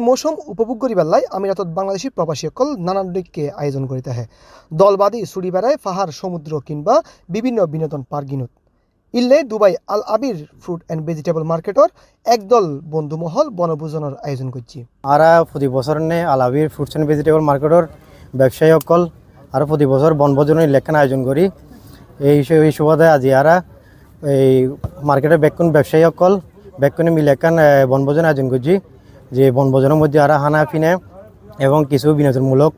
মৌসুম উপভোগ করিবার লাই আমিরাতত বাংলাদেশী প্রবাসী সকল নানান দিককে আয়োজন করিতে হয়। দলবাদী ছুটি বেড়ায় পাহাড় সমুদ্র কিংবা বিভিন্ন বিনোদন পার্কিনত ইল্লে Dubai Al Abir fruit and vegetable মার্কেটর একদল বন্ধুমহল বনভোজনের আয়োজন করছি। আরা প্রতি বছর নে Al Abir fruits and vegetable মার্কেটর ব্যবসায়ী সকল আর প্রতি বছর বনভোজনের লেখান আয়োজন করি। এই সুবাদে আজি আরা এই মার্কেটের বেকুন ব্যবসায়ী সকল বেকুনে মিলে এখান বনভোজন আয়োজন করছি। যে বনভোজনের মধ্যে আরা হানা পিনে এবং কিছু বিনোদনমূলক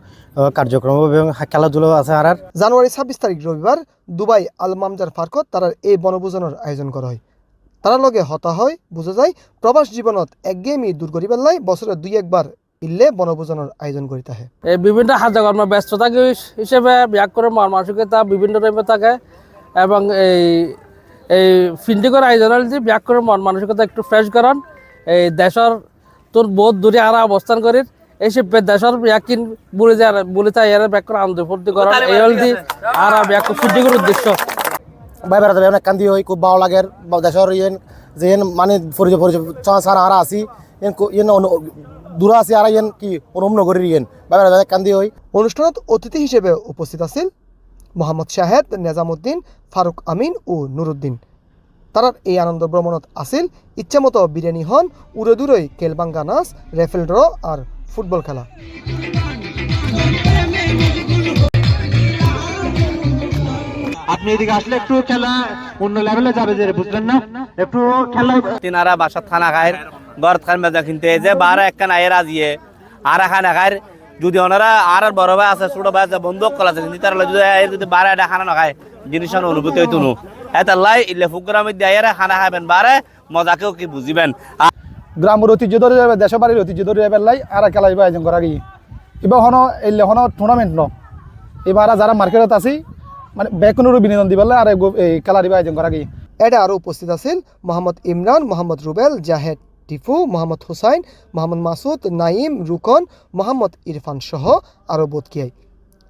কার্যক্রম এবং খেলাধুলো আছে। আর জানুয়ারি 26 তারিখ রবিবার দুবাই আল মামজার পার্কত তারা এই বনভোজনের আয়োজন করা হয়। তারা লগে হতা হয় বোঝা যায় প্রবাস জীবনত একঘেয়েমি দূর করিবার লাই বছরে 2-1 ইল্লে বনভোজনের আয়োজন করিতে হয়। এই বিভিন্ন কার্যক্রম ব্যস্ততা হিসেবে ব্যাকরণ মানসিকতা বিভিন্ন টাইপে থাকে এবং এই ফিল্ডিংয়ের আয়োজনের যে ব্যাকরণ মানসিকতা একটু ফ্রেশ করেন। এই দেশের তোর বহুত দূরে আরা অবস্থান করি এই সব দেশের ব্যাকিন বলে তাই এর ব্যাকরণ আনন্দ ফুর্তি করেন এই হলদি আর ব্যাকরণ ফিল্ডিংয়ের উদ্দেশ্য ভাই বেড়াতে অনেক কান্দি হয়, খুব ভালো লাগে। দেশের যে মানে সারা আরা আসি দূরে আসি আর কি অনুমনগরের ভাই বেড়াতে কান্দি হয়। অনুষ্ঠানত অতিথি হিসেবে উপস্থিত আছিল মোহাম্মদ শাহেদ, নেজামুদ্দিন, ফারুক আমিন ও নুরুদ্দিন। তারার এই আনন্দ ভ্রমণত আছিল ইচ্ছামতো বিরিয়ানি হন, উড়ে দূরই কেলবাঙ্গা নাচ, রেফেল ড্র আর ফুটবল খেলা। আপনি এদিকে আসলে একটু খেলা অন্য লেভেলে যাবে যে বুঝলেন না, একটু খেলা তিনারা বাসাত খানা খায় গড় খান বেজা কিনতে যে বারা একখান আয়ের আজিয়ে আর খানা খায়। যদি ওনারা আর বড় ভাই আছে ছোট ভাই আছে বন্ধু কল আছে কিন্তু তারা যদি বারা এটা খানা না খায় জিনিসের অনুভূতি হইতো নো এতাল্লাই ইলে ফুকরামে দিয়ে খানা খাবেন বারে মজাকেও কি বুঝিবেন। গ্রামের ঐতিহ্য ধরে যাবে, দেশের বাড়ির ঐতিহ্য ধরে যাবে লাই আর খেলা আয়োজন করা গিয়ে এবার হনো এলে হনো টুর্নামেন্ট ন এবার যারা মার্কেটত আছি মানে বেকুনেরও বিনোদন দিবার আর এই খেলার আয়োজন করা গিয়ে। এটা আরও উপস্থিত আছিল মোহাম্মদ ইমরান, মোহাম্মদ রুবেল, জাহেদ টিফু, মোহাম্মদ হুসাইন, মোহাম্মদ মাসুদ, নাইম, রুকন, মোহাম্মদ ইরফান সহ আরও বোধকিয়াই।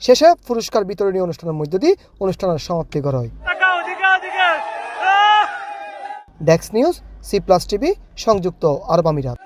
শেষে পুরস্কার বিতরণী অনুষ্ঠানের মধ্য দিয়ে অনুষ্ঠানের সমাপ্তি করা হয়। ডেস্ক নিউজ, C+ টিভি, সংযুক্ত আরব আমিরাত।